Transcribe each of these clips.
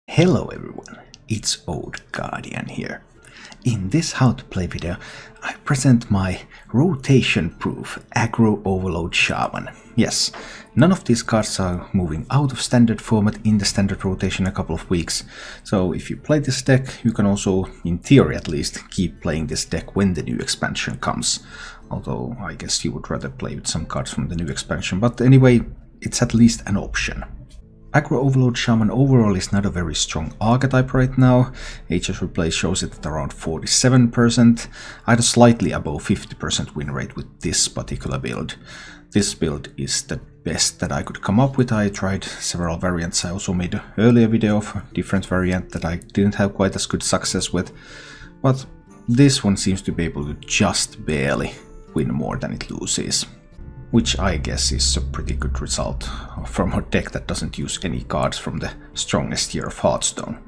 Hello everyone, it's Odd Guardian here. In this how to play video, I present my rotation-proof Aggro Overload Shaman. Yes, none of these cards are moving out of standard format in the standard rotation in a couple of weeks, so if you play this deck, you can also, in theory at least, keep playing this deck when the new expansion comes. Although I guess you would rather play with some cards from the new expansion, but anyway, it's at least an option. Aggro Overload Shaman overall is not a very strong archetype right now. HS Replay shows it at around 47%. I had a slightly above 50% win rate with this particular build. This build is the best that I could come up with. I tried several variants. I also made an earlier video of a different variant that I didn't have quite as good success with. But this one seems to be able to just barely win more than it loses, which I guess is a pretty good result from a deck that doesn't use any cards from the strongest year of Hearthstone.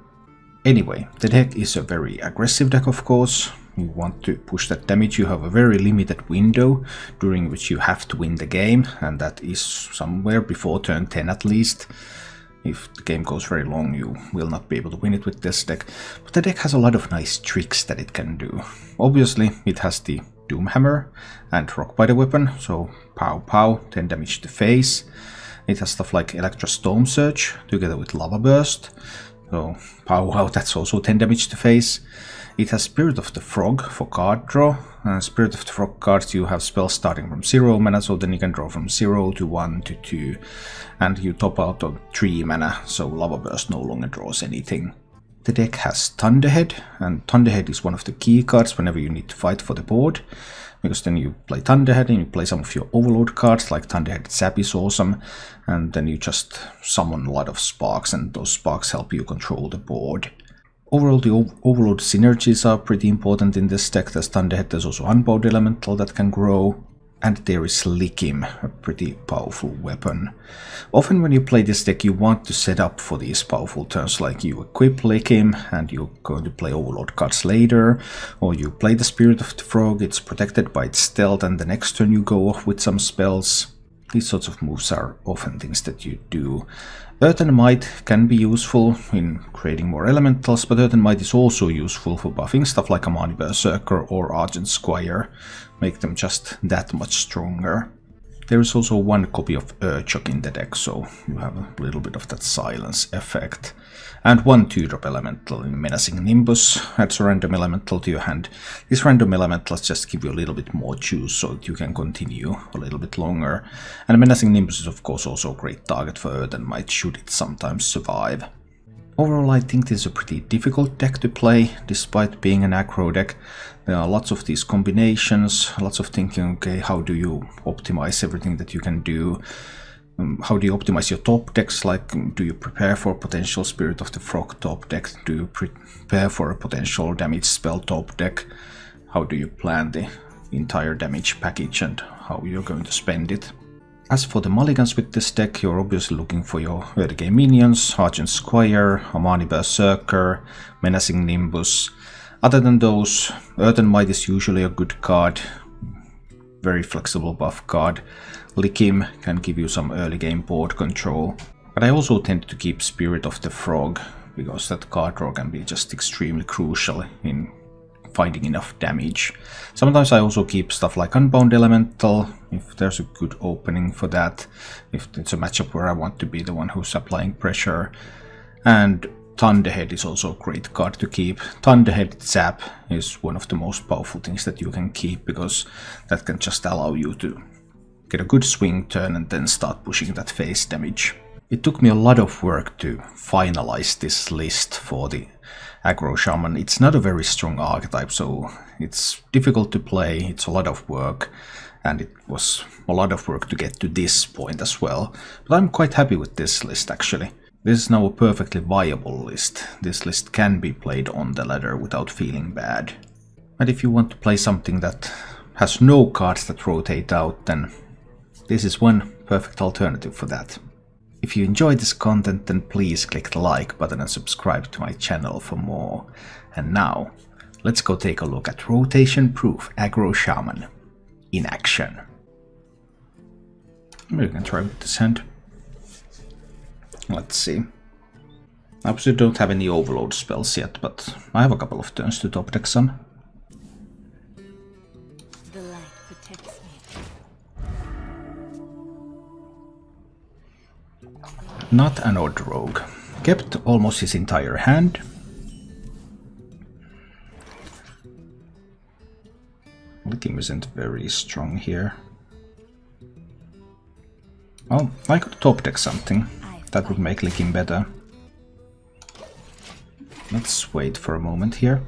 Anyway, the deck is a very aggressive deck, of course. You want to push that damage. You have a very limited window during which you have to win the game, and that is somewhere before turn 10 at least. If the game goes very long, you will not be able to win it with this deck. But the deck has a lot of nice tricks that it can do. Obviously, it has the Doomhammer and Rock Biter weapon, so pow pow, 10 damage to face. It has stuff like Electro Storm Surge together with Lava Burst, so pow wow, that's also 10 damage to face. It has Spirit of the Frog for card draw. Spirit of the Frog cards, you have spells starting from 0 mana, so then you can draw from 0 to 1 to 2, and you top out on 3 mana, so Lava Burst no longer draws anything. The deck has Thunderhead, and Thunderhead is one of the key cards whenever you need to fight for the board, because then you play Thunderhead and you play some of your Overload cards, like Thunderhead Zap is awesome, and then you just summon a lot of sparks, and those sparks help you control the board. Overall, the Overload synergies are pretty important in this deck. There's Thunderhead, there's also Unbound Elemental that can grow, and there is Likim, a pretty powerful weapon. Often when you play this deck, you want to set up for these powerful turns, like you equip Likim and you're going to play Overload cards later, or you play the Spirit of the Frog, it's protected by its stealth, and the next turn you go off with some spells. These sorts of moves are often things that you do. Earth and Might can be useful in creating more elementals, but Earth and Might is also useful for buffing stuff like Amani Berserker or Argent Squire, make them just that much stronger. There is also one copy of Urchok in the deck, so you have a little bit of that silence effect. And one 2-drop elemental in Menacing Nimbus adds a random elemental to your hand. These random elementals just give you a little bit more juice so that you can continue a little bit longer. And Menacing Nimbus is of course also a great target for Earth and Might should it sometimes survive. Overall, I think this is a pretty difficult deck to play, despite being an aggro deck. There are lots of these combinations, lots of thinking, okay, how do you optimize everything that you can do? How do you optimize your top decks? Like, do you prepare for a potential Spirit of the Frog top deck? Do you prepare for a potential damage spell top deck? How do you plan the entire damage package and how you're going to spend it? As for the mulligans with this deck, you're obviously looking for your early game minions, Argent Squire, Amani Berserker, Menacing Nimbus. Other than those, Earth and Might is usually a good card, very flexible buff card. Likim can give you some early game board control, but I also tend to keep Spirit of the Frog, because that card draw can be just extremely crucial in finding enough damage. Sometimes I also keep stuff like Unbound Elemental, if there's a good opening for that, if it's a matchup where I want to be the one who's applying pressure. And Thunderhead is also a great card to keep. Thunderhead Zap is one of the most powerful things that you can keep, because that can just allow you to get a good swing turn and then start pushing that face damage. It took me a lot of work to finalize this list for the Aggro Shaman. It's not a very strong archetype, so it's difficult to play, it's a lot of work, and it was a lot of work to get to this point as well. But I'm quite happy with this list actually. This is now a perfectly viable list. This list can be played on the ladder without feeling bad. And if you want to play something that has no cards that rotate out, then this is one perfect alternative for that. If you enjoyed this content, then please click the like button and subscribe to my channel for more. And now, let's go take a look at rotation-proof Aggro Shaman in action. We can try with this hand. Let's see. I obviously don't have any overload spells yet, but I have a couple of turns to top deck some. The light protects me. Not an odd rogue. Kept almost his entire hand. Licking isn't very strong here. Oh, I could top deck something. That would make licking better. Let's wait for a moment here.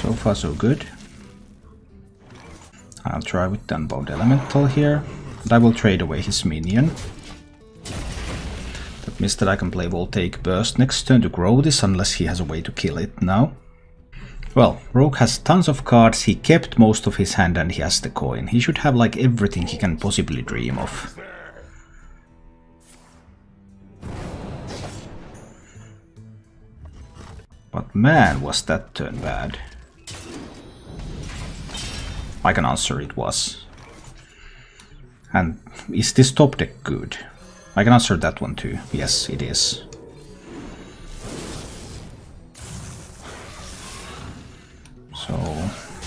So far so good. I'll try with the Unbound Elemental here, and I will trade away his minion. That means that I can play Voltaic Burst next turn to grow this, unless he has a way to kill it now. Well, Rogue has tons of cards, he kept most of his hand and he has the coin. He should have like everything he can possibly dream of. But man, was that turn bad. I can answer it was. And is this top deck good? I can answer that one too. Yes, it is. So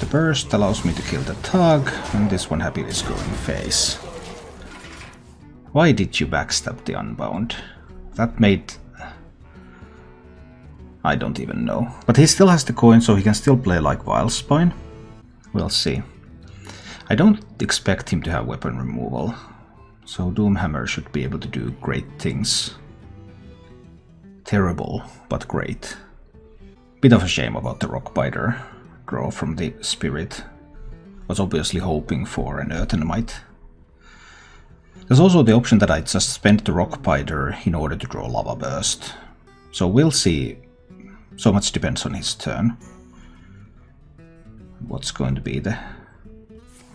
the burst allows me to kill the Tug, and this one happily is going face. Why did you backstab the Unbound? That made... I don't even know. But he still has the coin, so he can still play like Vilespine. We'll see. I don't expect him to have weapon removal, so Doomhammer should be able to do great things. Terrible, but great. Bit of a shame about the Rockbiter draw from the Spirit. Was obviously hoping for an Earthenmite. There's also the option that I just spent the Rockbiter in order to draw Lava Burst. So we'll see. So much depends on his turn. What's going to be the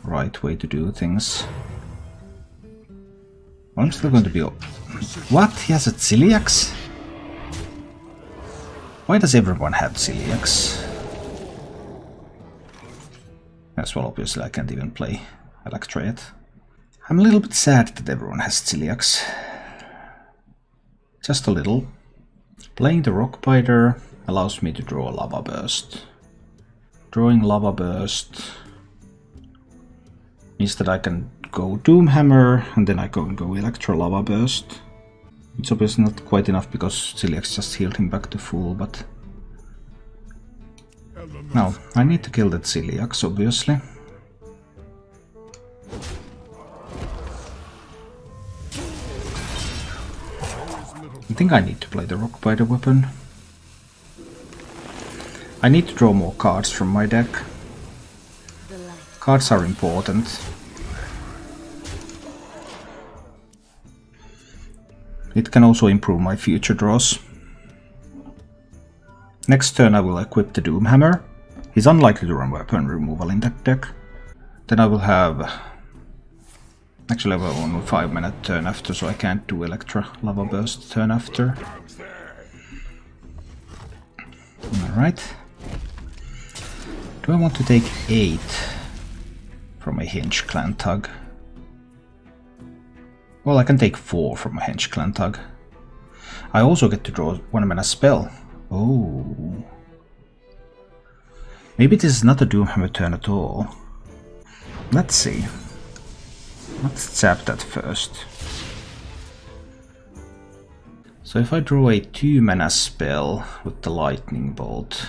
right way to do things? I'm still going to be... What? He has a Celiax? Why does everyone have Celiax? As well, obviously I can't even play Electriate. I'm a little bit sad that everyone has Celiax. Just a little. Playing the Rockbiter allows me to draw a Lava Burst. Drawing Lava Burst means that I can go Doomhammer, and then I can go Electro Lava Burst. It's obviously not quite enough because Celiax just healed him back to full, but... No, I need to kill that Celiax, obviously. I think I need to play the Rockbiter weapon. I need to draw more cards from my deck. Cards are important. It can also improve my future draws. Next turn I will equip the Doomhammer. He's unlikely to run weapon removal in that deck. Then I will have... Actually I will only 5-minute turn after, so I can't do Electra Lava Burst turn after. Alright. Do I want to take 8 from a Hinge Clan Tug? Well, I can take 4 from a Hinge Clan Tug. I also get to draw 1-mana spell. Oh. Maybe this is not a Doomhammer turn at all. Let's see. Let's tap that first. So if I draw a 2-mana spell with the Lightning Bolt...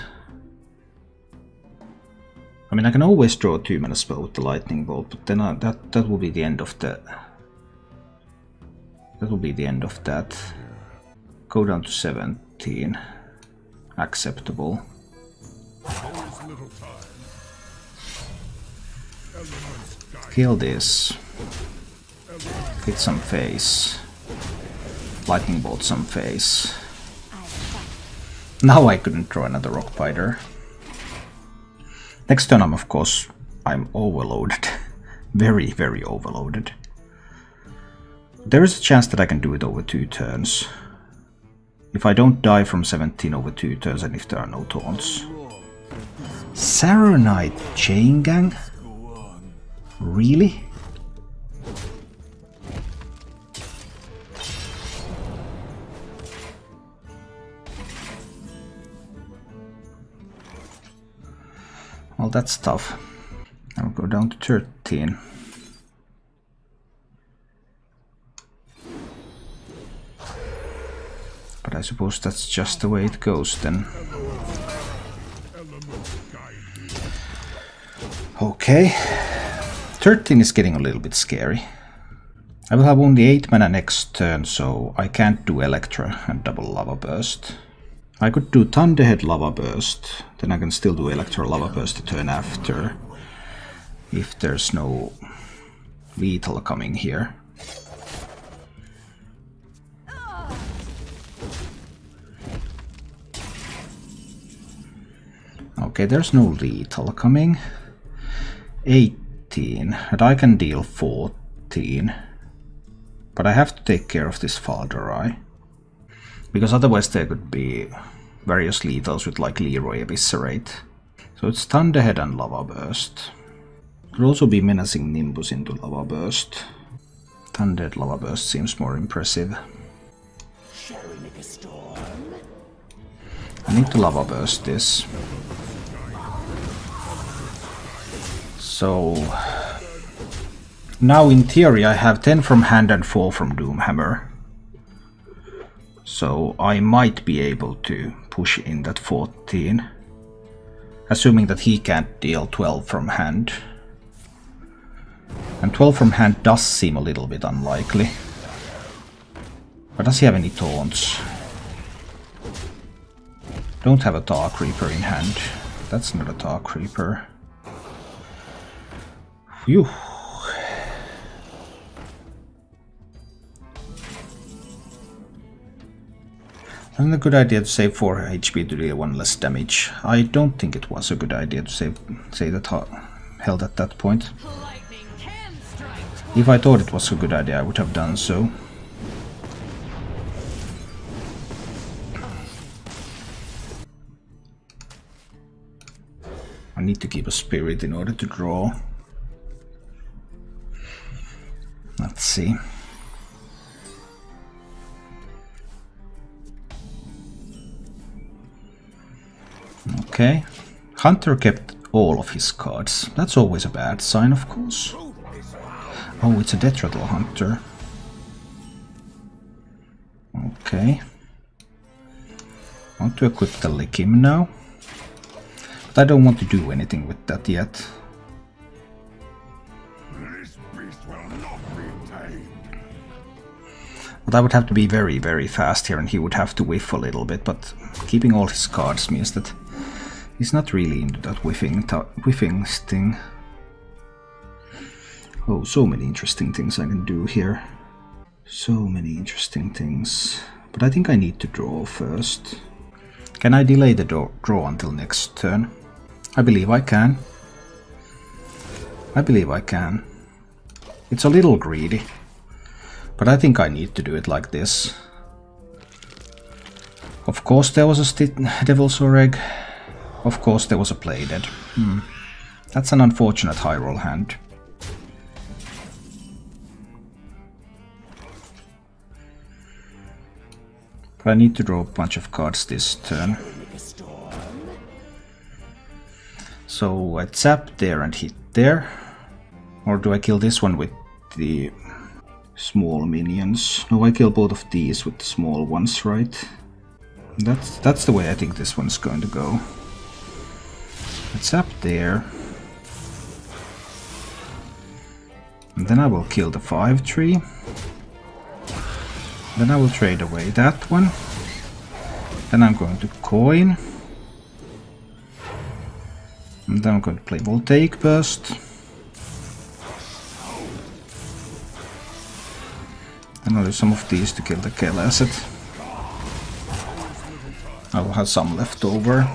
I mean, I can always draw a 2-mana spell with the Lightning Bolt, but then that will be the end of the... That will be the end of that. Go down to 17. Acceptable. Kill this. Hit some face. Lightning Bolt some face. Now I couldn't draw another Rockbiter. Next turn I'm overloaded. Very, very overloaded. There is a chance that I can do it over 2 turns. If I don't die from 17 over 2 turns and if there are no taunts. Saronite Chain Gang? Really? Well, that's tough. I'll go down to 13. But I suppose that's just the way it goes then. Okay. 13 is getting a little bit scary. I will have only 8 mana next turn, so I can't do Electra and double Lava Burst. I could do Thunderhead Lava Burst, then I can still do Electra Lava Burst the turn after, if there's no lethal coming here. Okay, there's no lethal coming. 18, and I can deal 14. But I have to take care of this Falderai, because otherwise there could be various lethals with like Leroy Eviscerate. So it's Thunderhead and Lava Burst. Could also be Menacing Nimbus into Lava Burst. Thunderhead Lava Burst seems more impressive. I need to Lava Burst this. So now in theory I have 10 from hand and 4 from Doomhammer. So I might be able to push in that 14. Assuming that he can't deal 12 from hand. And 12 from hand does seem a little bit unlikely. But does he have any taunts? Don't have a Dark Reaper in hand. That's not a Dark Reaper. Phew. Wasn't a good idea to save 4 HP to deal 1 less damage. I don't think it was a good idea to save that held at that point. If I thought it was a good idea, I would have done so. I need to keep a spirit in order to draw. Let's see. Okay. Hunter kept all of his cards. That's always a bad sign, of course. Oh, it's a Deathrattle Hunter. Okay. I want to equip the Likim now. But I don't want to do anything with that yet. But I would have to be very, very fast here and he would have to whiff a little bit, but keeping all his cards means that he's not really into that whiffing thing. Oh, so many interesting things I can do here. So many interesting things. But I think I need to draw first. Can I delay the draw until next turn? I believe I can. I believe I can. It's a little greedy. But I think I need to do it like this. Of course there was a Devil's Oar Egg. Of course there was a Play Dead. That's an unfortunate high roll hand. But I need to draw a bunch of cards this turn. So I tap there and hit there. Or do I kill this one with the small minions? No, I kill both of these with the small ones, right? That's the way I think this one's going to go. It's up there. And then I will kill the 5-tree. Then I will trade away that one. Then I'm going to coin. And then I'm going to play Voltaic Burst. And I'll use some of these to kill the Kel asset. I will have some left over.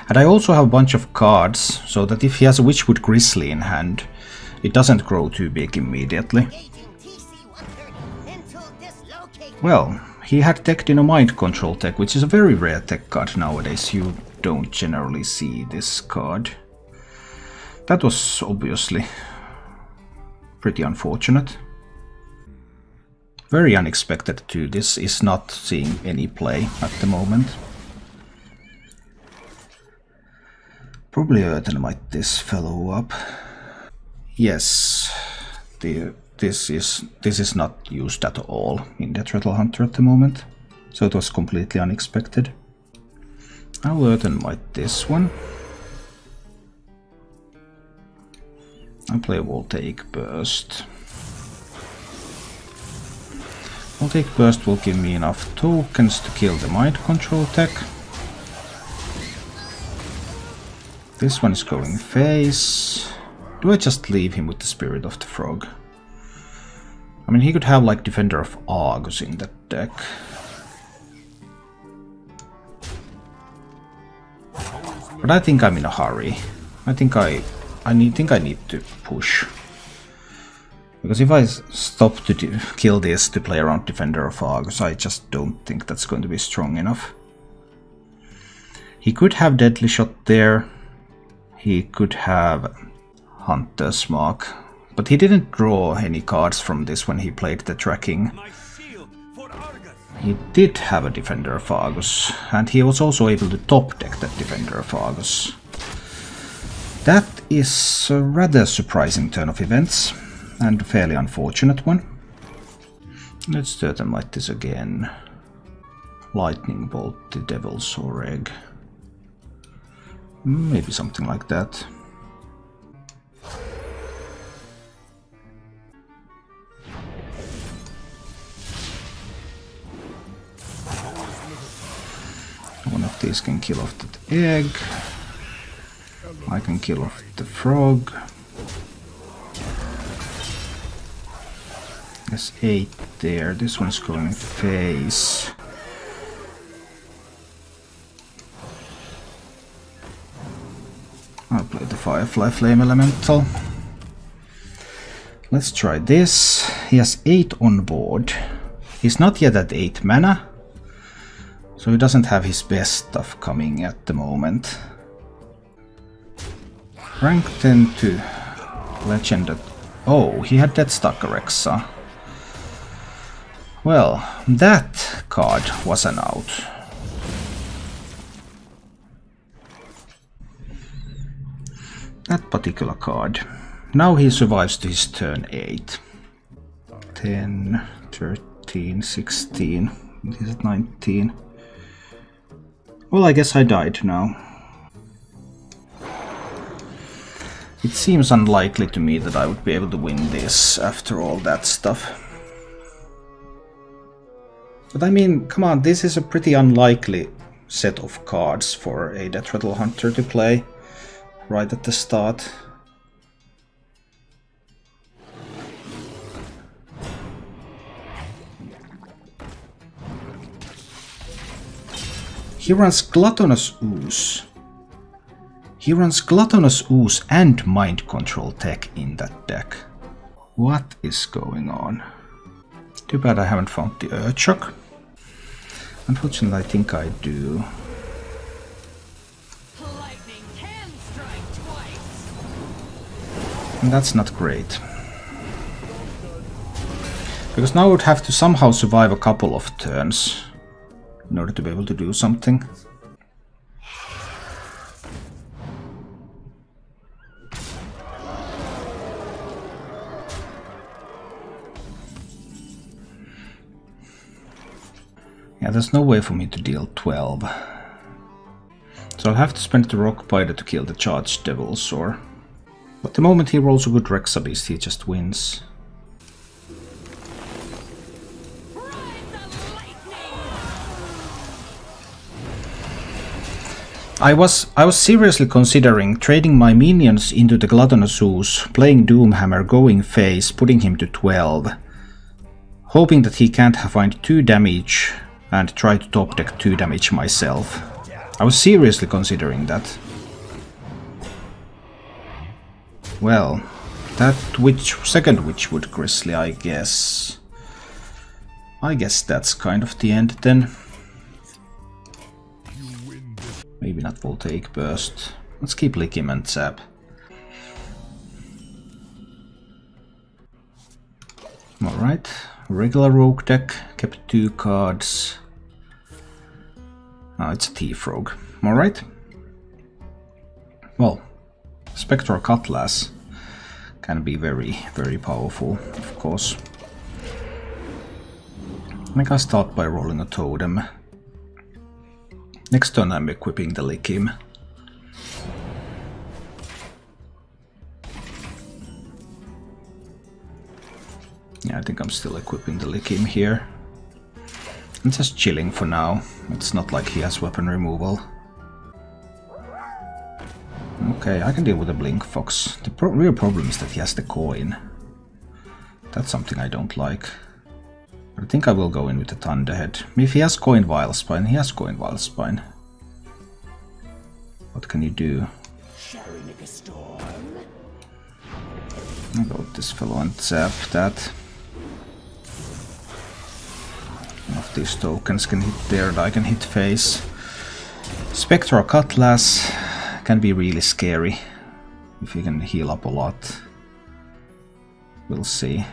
And I also have a bunch of cards, so that if he has a Witchwood Grizzly in hand, it doesn't grow too big immediately. Well, he had teched in a Mind Control tech, which is a very rare tech card nowadays. You don't generally see this card. That was obviously pretty unfortunate. Very unexpected too. This is not seeing any play at the moment. Probably Earthenmite this fellow up. Yes, this is not used at all in Deathrattle Hunter at the moment, so it was completely unexpected. I'll Earthenmite this one. I'll play Voltaic Burst. Voltaic Burst will give me enough tokens to kill the Mind Control tech. This one is going face. Do I just leave him with the Spirit of the Frog? I mean, he could have like Defender of Argus in that deck. But I think I'm in a hurry. I think I need to push. Because if I stop to kill this to play around Defender of Argus, I just don't think that's going to be strong enough. He could have Deadly Shot there. He could have Hunter's Mark. But he didn't draw any cards from this when he played the tracking. He did have a Defender of Argus, and he was also able to top deck that Defender of Argus. That is a rather surprising turn of events, and a fairly unfortunate one. Let's Earthenmite this again. Lightning Bolt the Devil's Egg. Maybe something like that. One of these can kill off that egg. I can kill off the frog. There's 8 there. This one's going face. I'll play the Firefly Flame Elemental. Let's try this. He has 8 on board. He's not yet at 8 mana, so he doesn't have his best stuff coming at the moment. Rank 10 to Legend. Oh, he had Deathstalker Rexa. Well, that card was an out. That particular card. Now he survives to his turn 8. 10, 13, 16. He's at 19. Well, I guess I died now. It seems unlikely to me that I would be able to win this after all that stuff. But I mean, come on, this is a pretty unlikely set of cards for a Deathrattle Hunter to play right at the start. He runs Gluttonous Ooze. He runs Gluttonous Ooze and Mind Control tech in that deck. What is going on? Too bad I haven't found the Earthshock. Unfortunately, I think I do. And that's not great. Because now I would have to somehow survive a couple of turns in order to be able to do something. Yeah, there's no way for me to deal 12. So I'll have to spend the Rock Biter to kill the charged Devil's Roar. But the moment he rolls a good Rexa Beast, he just wins. I was seriously considering trading my minions into the Gluttonous Ooze, playing Doomhammer, going face, putting him to 12, hoping that he can't find 2 damage and try to top deck 2 damage myself. I was seriously considering that. Well, that second Witchwood Grizzly, I guess. I guess that's kind of the end then. Maybe not Voltaic Burst. Let's keep Lickiment Zap. Alright, regular rogue deck, kept 2 cards. Oh, it's a thief rogue. Alright. Well, Spectral Cutlass can be very, very powerful, of course. I think I start by rolling a totem. Next turn I'm equipping the Likim. Yeah, I think I'm still equipping the Likim here. I'm just chilling for now. It's not like he has weapon removal. Okay, I can deal with the Blink Fox. The real problem is that he has the coin. That's something I don't like. But I think I will go in with the Thunderhead. If he has Coin Vilespine, he has Coin Vilespine. What can you do? I'll go with this fellow and zap that. One of these tokens can hit there, and I can hit face. Spectral Cutlass can be really scary if you can heal up a lot. We'll see.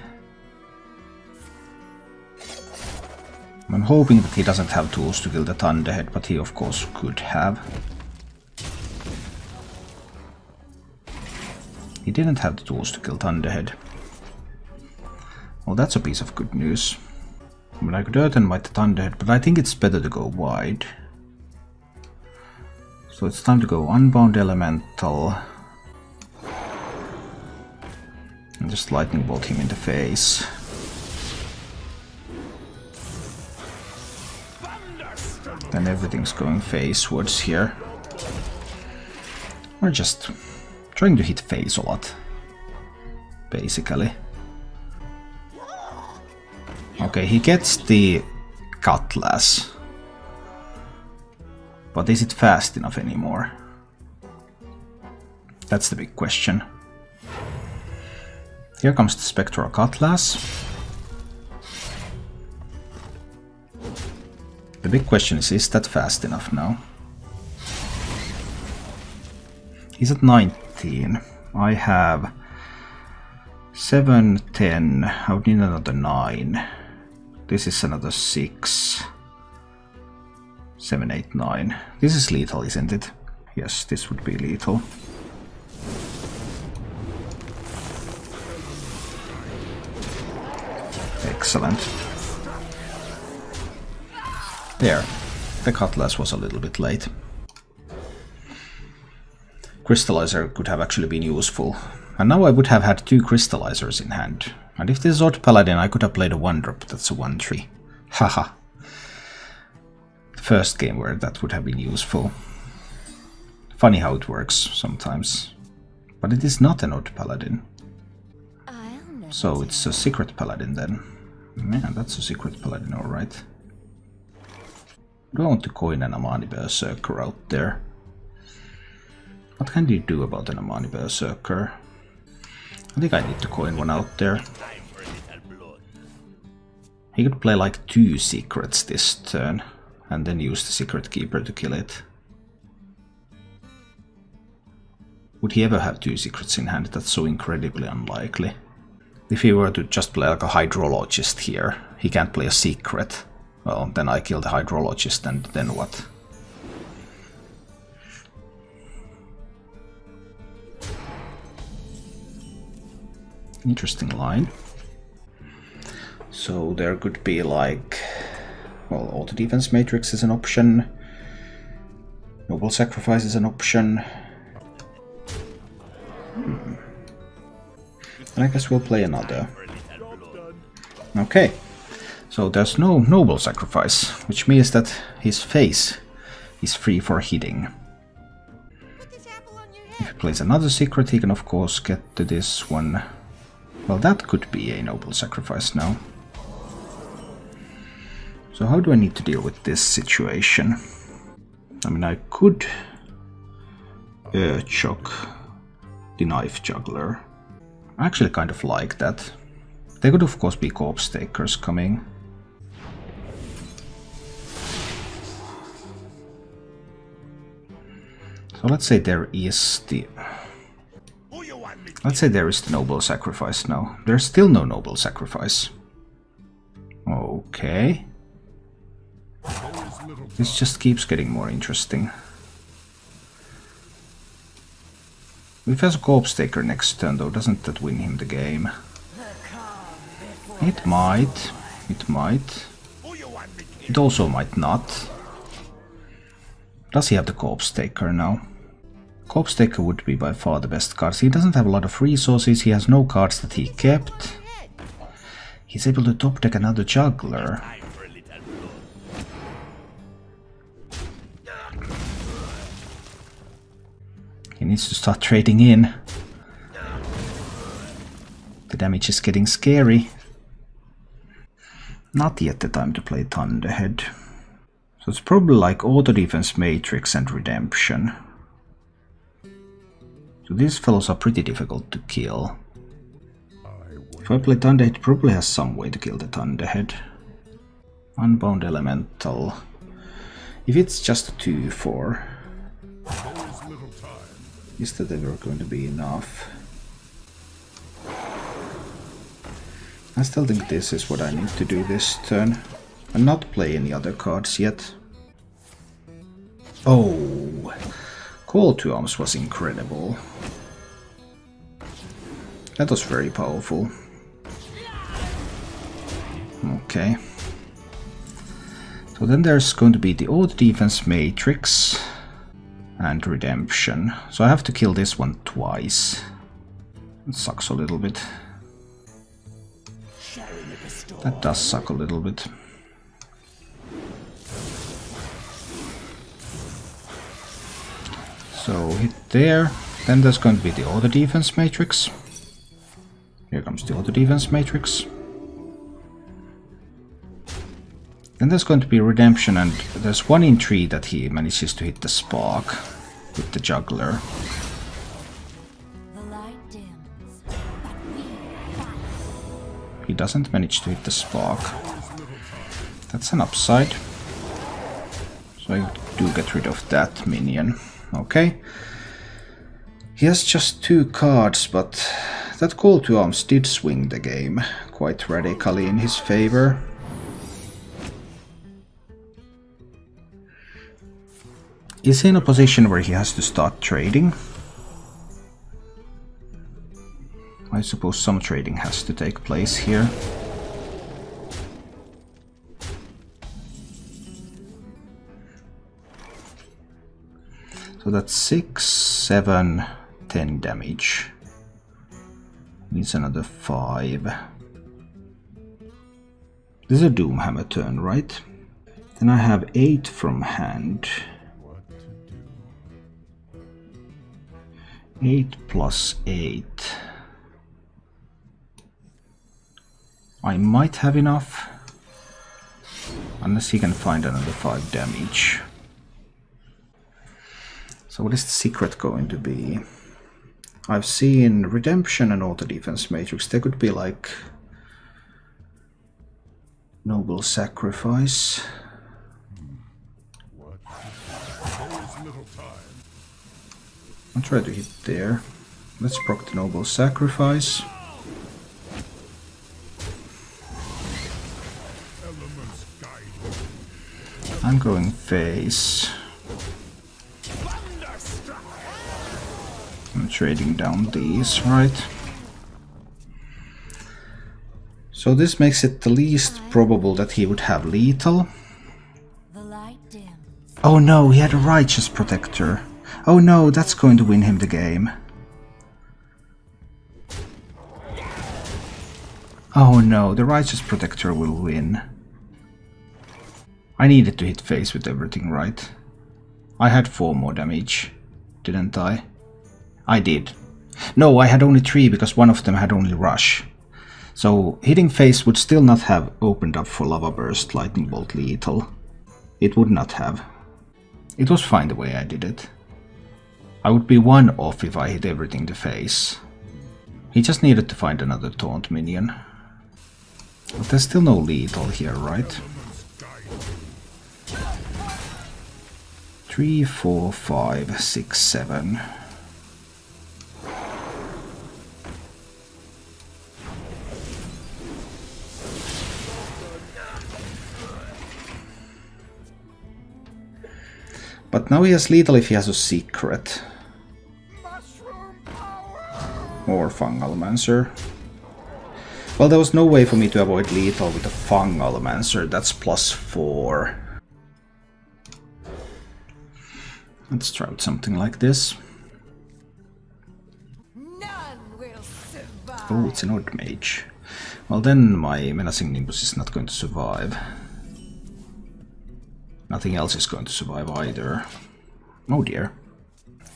I'm hoping that he doesn't have tools to kill the Thunderhead, but he of course could have. He didn't have the tools to kill Thunderhead. Well, that's a piece of good news. I mean, I could Earth and Might the Thunderhead, but I think it's better to go wide. So it's time to go Unbound Elemental. And just Lightning Bolt him in the face. Then everything's going facewards here. We're just trying to hit face a lot, basically. Okay, he gets the Cutlass. But is it fast enough anymore? That's the big question. Here comes the Spectral Cutlass. The big question is that fast enough now? He's at 19. I have 7, 10. I would need another 9. This is another 6. 7, 8, 9. This is lethal, isn't it? Yes, this would be lethal. Excellent. There. The Cutlass was a little bit late. Crystallizer could have actually been useful. And now I would have had 2 Crystallizers in hand. And if this is Odd Paladin, I could have played a 1-drop. That's a 1/3. Haha. The first game where that would have been useful. Funny how it works sometimes. But it is not an Odd Paladin. So it's a Secret Paladin then. Man, that's a Secret Paladin, alright. Do I want to coin an Amani Berserker out there? What can you do about an Amani Berserker? I think I need to coin one out there. He could play like 2 secrets this turn, and then use the Secret Keeper to kill it. Would he ever have 2 secrets in hand? That's so incredibly unlikely. If he were to just play like a Hydrologist here, he can't play a secret. Well, then I kill the Hydrologist, and then what? Interesting line. So there could be like... Well, Auto Defense Matrix is an option. Noble Sacrifice is an option. And I guess we'll play another. Okay. So there's no Noble Sacrifice, which means that his face is free for hitting. If he plays another secret, he can of course get to this one. Well, that could be a Noble Sacrifice now. So how do I need to deal with this situation? I mean, I could choke the Knife Juggler. I actually kind of like that. There could of course be Corpse Takers coming. So let's say there is the... Let's say there is the Noble Sacrifice now. There's still no Noble Sacrifice. Okay. This just keeps getting more interesting. If he has a Corpse Taker next turn though, doesn't that win him the game? It might. It might. It also might not. Does he have the Corpse Taker now? Corpse Taker would be by far the best card. He doesn't have a lot of resources, he has no cards that he kept. He's able to top deck another Juggler. He needs to start trading in. The damage is getting scary. Not yet the time to play Thunderhead. So it's probably like Auto Defense Matrix and Redemption. So these fellows are pretty difficult to kill. If I play Thunderhead, it probably has some way to kill the Thunderhead. Unbound Elemental. If it's just a 2-4, is that ever going to be enough? I still think this is what I need to do this turn. And not play any other cards yet. Oh! Call to Arms was incredible. That was very powerful. Okay. So then there's going to be the Auto Defense Matrix and Redemption. So I have to kill this one twice. It sucks a little bit. That does suck a little bit. So hit there. Then there's going to be the Auto Defense Matrix. Here comes the Auto Defense Matrix. Then there's going to be Redemption, and there's 1 in 3 that he manages to hit the Spark with the Juggler. He doesn't manage to hit the Spark. That's an upside. So I do get rid of that minion. Okay. He has just 2 cards, but that Call to Arms did swing the game quite radically in his favor. Is he in a position where he has to start trading? I suppose some trading has to take place here. So that's 6, 7, 10 damage. Needs another 5. This is a Doomhammer turn, right? Then I have 8 from hand. 8 plus 8. I might have enough. Unless he can find another 5 damage. So what is the secret going to be? I've seen Redemption and Auto Defense Matrix. They could be like Noble Sacrifice. I'll try to hit there. Let's proc the Noble Sacrifice. I'm going face. I'm trading down these, right? So this makes it the least probable that he would have lethal. Oh no, he had a Righteous Protector. Oh no, that's going to win him the game. Oh no, the Righteous Protector will win. I needed to hit face with everything, right? I had 4 more damage, didn't I? I did. No, I had only 3 because one of them had only Rush. So hitting face would still not have opened up for Lava Burst, Lightning Bolt lethal. It would not have. It was fine the way I did it. I would be 1 off if I hit everything to face. He just needed to find another taunt minion. But there's still no lethal here, right? 3, 4, 5, 6, 7. But now he has lethal if he has a secret. Or Fungal Mancer. Well, there was no way for me to avoid lethal with a Fungal Mancer. That's +4. Let's try out something like this. Oh, it's an Odd Mage. Well, then my Menacing Nimbus is not going to survive. Nothing else is going to survive either. Oh dear.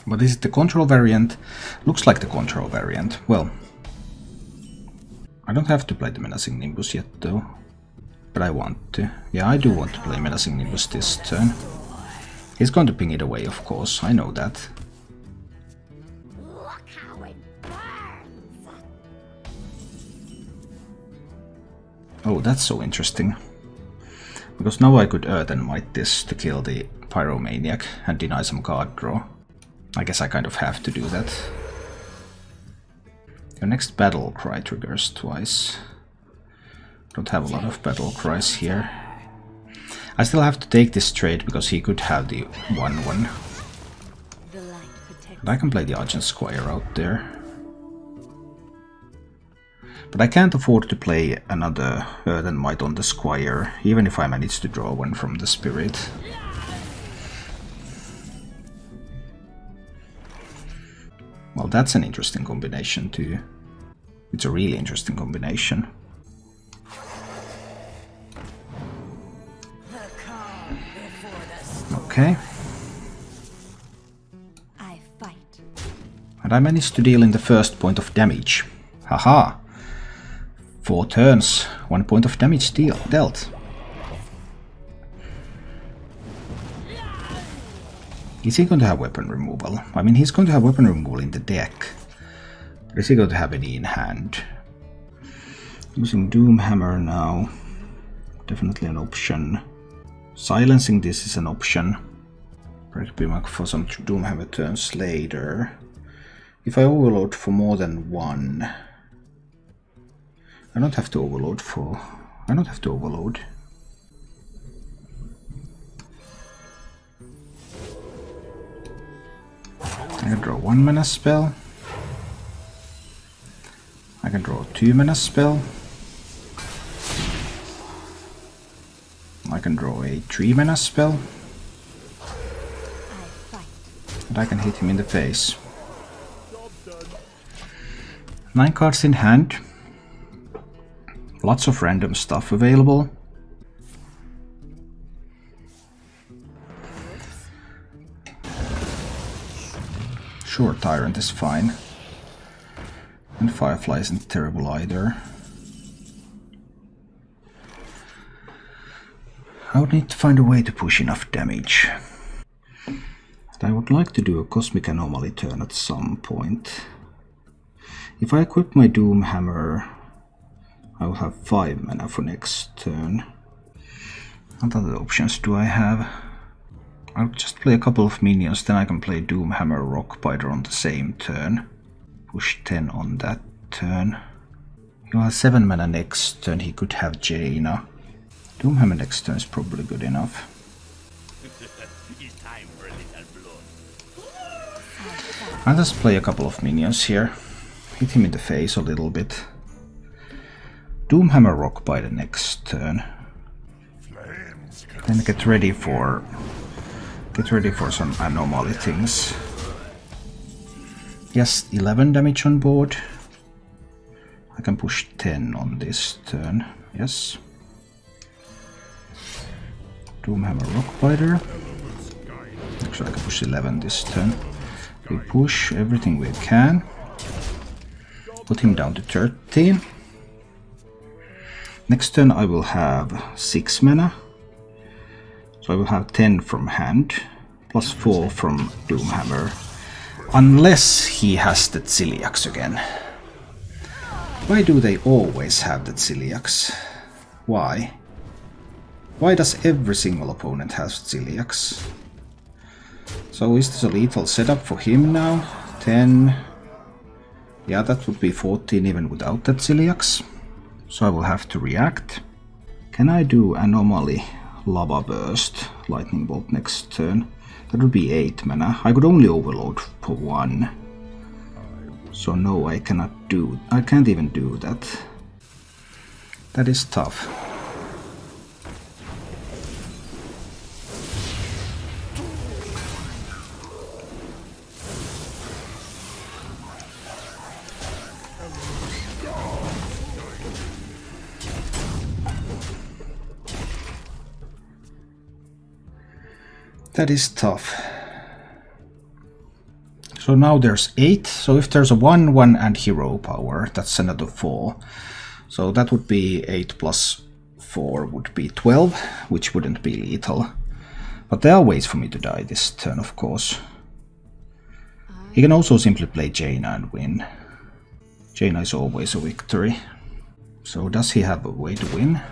But is it the control variant? Looks like the control variant. Well, I don't have to play the Menacing Nimbus yet though. But I want to. Yeah, I do want to play Menacing Nimbus this turn. He's going to ping it away, of course, I know that. Oh, that's so interesting. Because now I could Earth and Might this to kill the Pyromaniac and deny some card draw. I guess I kind of have to do that. Your next battle cry triggers twice. Don't have a lot of battle cries here. I still have to take this trade because he could have the 1/1. But I can play the Argent Squire out there. But I can't afford to play another Earth and Might on the Squire, even if I manage to draw one from the Spirit. Well, that's an interesting combination too. It's a really interesting combination. Okay. I fight. And I managed to deal in the first point of damage. Haha! 4 turns, 1 point of damage dealt. Is he going to have weapon removal? I mean, he's going to have weapon removal in the deck. But is he going to have any in hand? Using Doomhammer now. Definitely an option. Silencing this is an option. Breakbeam for some Doomhammer turns later. If I overload for more than 1... I don't have to overload for... I don't have to overload. I can draw 1 mana spell. I can draw a 2 mana spell. I can draw a 3 mana spell. And I can hit him in the face. 9 cards in hand. Lots of random stuff available. Sure, Tyrant is fine. And Firefly isn't terrible either. I would need to find a way to push enough damage. I would like to do a Cosmic Anomaly turn at some point. If I equip my Doomhammer, I will have 5 mana for next turn. What other options do I have? I'll just play a couple of minions, then I can play Doomhammer Rockbiter on the same turn. Push 10 on that turn. He'll have 7 mana next turn, he could have Jaina. Doomhammer next turn is probably good enough. I'll just play a couple of minions here. Hit him in the face a little bit. Doomhammer Rockbiter next turn. Then get ready for some anomaly things. Yes, 11 damage on board. I can push 10 on this turn. Yes. Doomhammer Rockbiter. Actually, I can push 11 this turn. We push everything we can. Put him down to 13. Next turn I will have 6 mana. So I will have 10 from hand, plus 4 from Doomhammer. Unless he has the Ziliax again. Why do they always have the Ziliax? Why? Why does every single opponent have Ziliax? So is this a lethal setup for him now? 10... Yeah, that would be 14 even without that Ziliax. So I will have to react. Can I do Anomaly, Lava Burst, Lightning Bolt next turn? That would be 8 mana. I could only overload for 1. So no, I can't even do that. That is tough. That is tough. So now there's 8, so if there's a 1, 1 and hero power, that's another 4. So that would be 8 plus 4 would be 12, which wouldn't be lethal. But there are ways for me to die this turn, of course. He can also simply play Jaina and win. Jaina is always a victory. So does he have a way to win?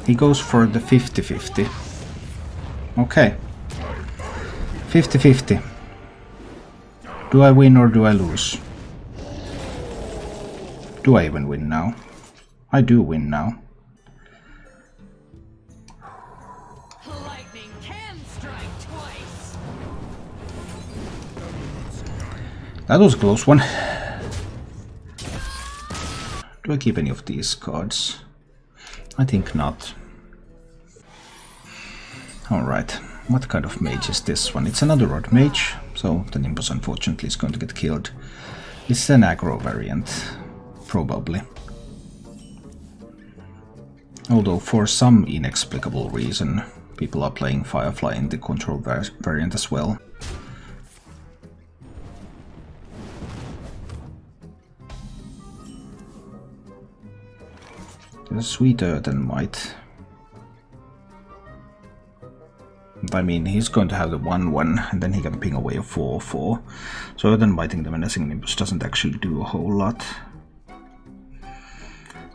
He goes for the 50-50. Okay. 50-50. Do I win or do I lose? Do I even win now? I do win now. Lightning can strike twice. That was a close one. Do I keep any of these cards? I think not. Alright, what kind of mage is this one? It's another Odd Mage, so the Nimbus unfortunately is going to get killed. It's an aggro variant, probably. Although for some inexplicable reason, people are playing Firefly in the control variant as well. There's Sweet Earth and Might. I mean, he's going to have the 1-1, and then he can ping away a 4-4. So then biting the Menacing Nimbus doesn't actually do a whole lot.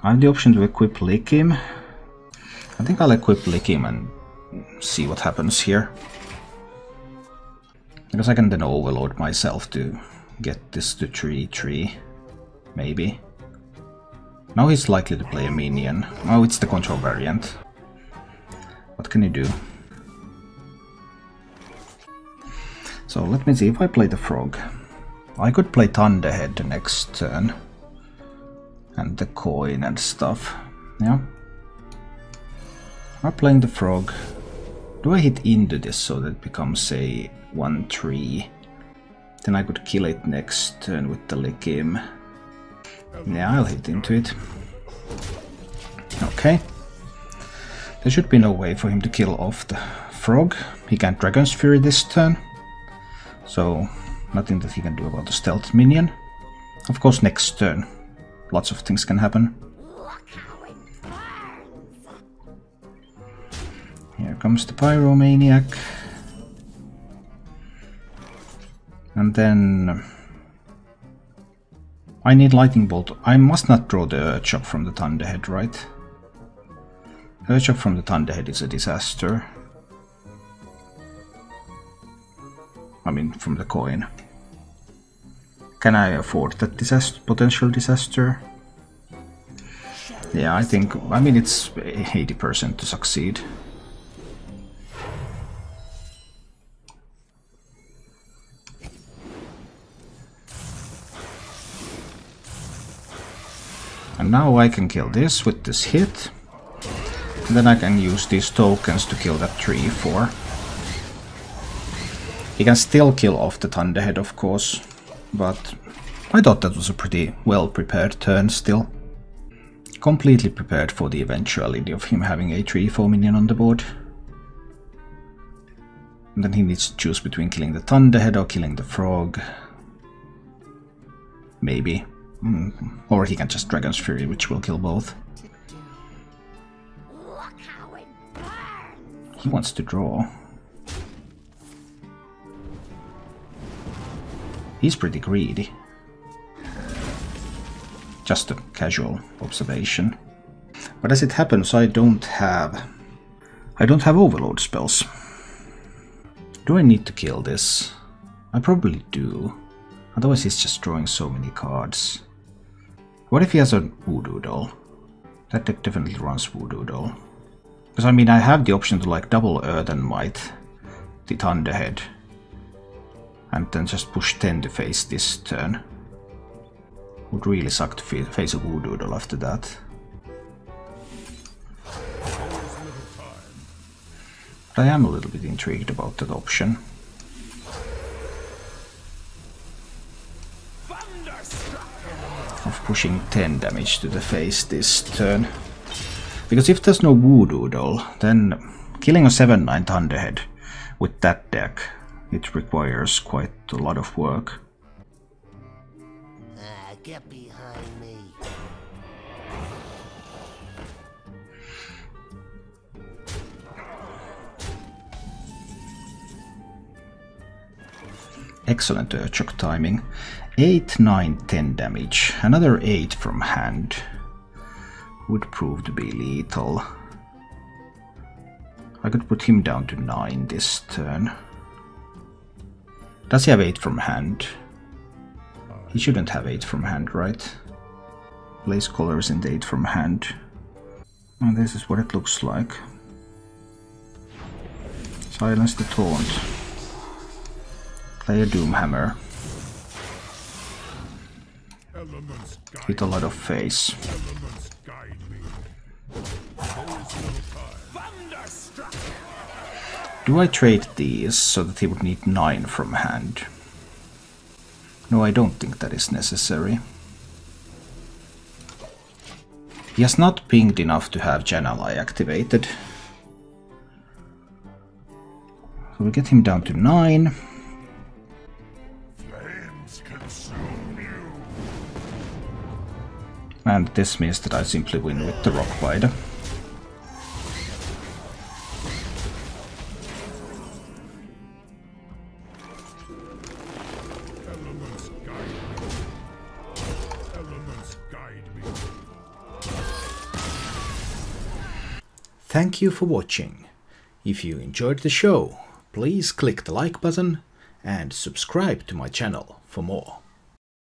I have the option to equip Lick him. I think I'll equip Lick him and see what happens here. Because I can then overload myself to get this to 3-3, maybe. Now he's likely to play a minion. Oh, it's the control variant. What can you do? So let me see, if I play the frog, I could play Thunderhead the next turn. And the coin and stuff. Yeah. I'm playing the frog. Do I hit into this so that it becomes a 1-3? Then I could kill it next turn with the Lick him. Yeah, I'll hit into it. Okay. There should be no way for him to kill off the frog. He can't Dragon's Fury this turn. So, nothing that he can do about the stealth minion. Of course, next turn, lots of things can happen. Here comes the Pyromaniac. And then I need Lightning Bolt. I must not draw the Earthshock from the Thunderhead, right? Earthshock from the Thunderhead is a disaster. I mean, from the coin. Can I afford that potential disaster? Yeah, I mean, it's 80% to succeed. And now I can kill this with this hit. And then I can use these tokens to kill that 3-4. He can still kill off the Thunderhead, of course, but I thought that was a pretty well prepared turn still. Completely prepared for the eventuality of him having a 3-4 minion on the board. And then he needs to choose between killing the Thunderhead or killing the frog. Maybe. Or he can just Dragon's Fury, which will kill both. He wants to draw. He's pretty greedy. Just a casual observation. But as it happens, I don't have overload spells. Do I need to kill this? I probably do. Otherwise he's just drawing so many cards. What if he has a Voodoo Doll? That deck definitely runs Voodoo Doll. Because I mean, I have the option to like double Earth and Might the Thunderhead, and then just push 10 to face this turn. Would really suck to face a Voodoo after that. But I am a little bit intrigued about that option. Of pushing 10 damage to the face this turn. Because if there's no Voodoo Doll, then killing a 7/9 Thunderhead with that deck, it requires quite a lot of work. Get behind me. Excellent Urchok timing. 8, 9, 10 damage. Another 8 from hand would prove to be lethal. I could put him down to 9 this turn. Does he have 8 from hand? He shouldn't have 8 from hand, right? Blaze Collar isn't 8 from hand. And this is what it looks like. Silence the Taunt. Play a Doomhammer. Hit a lot of face. Do I trade these so that he would need 9 from hand? No, I don't think that is necessary. He has not pinged enough to have Jan'alai activated. So we get him down to 9. And this means that I simply win with the Rockbiter. Thank you for watching. If you enjoyed the show, please click the like button and subscribe to my channel for more.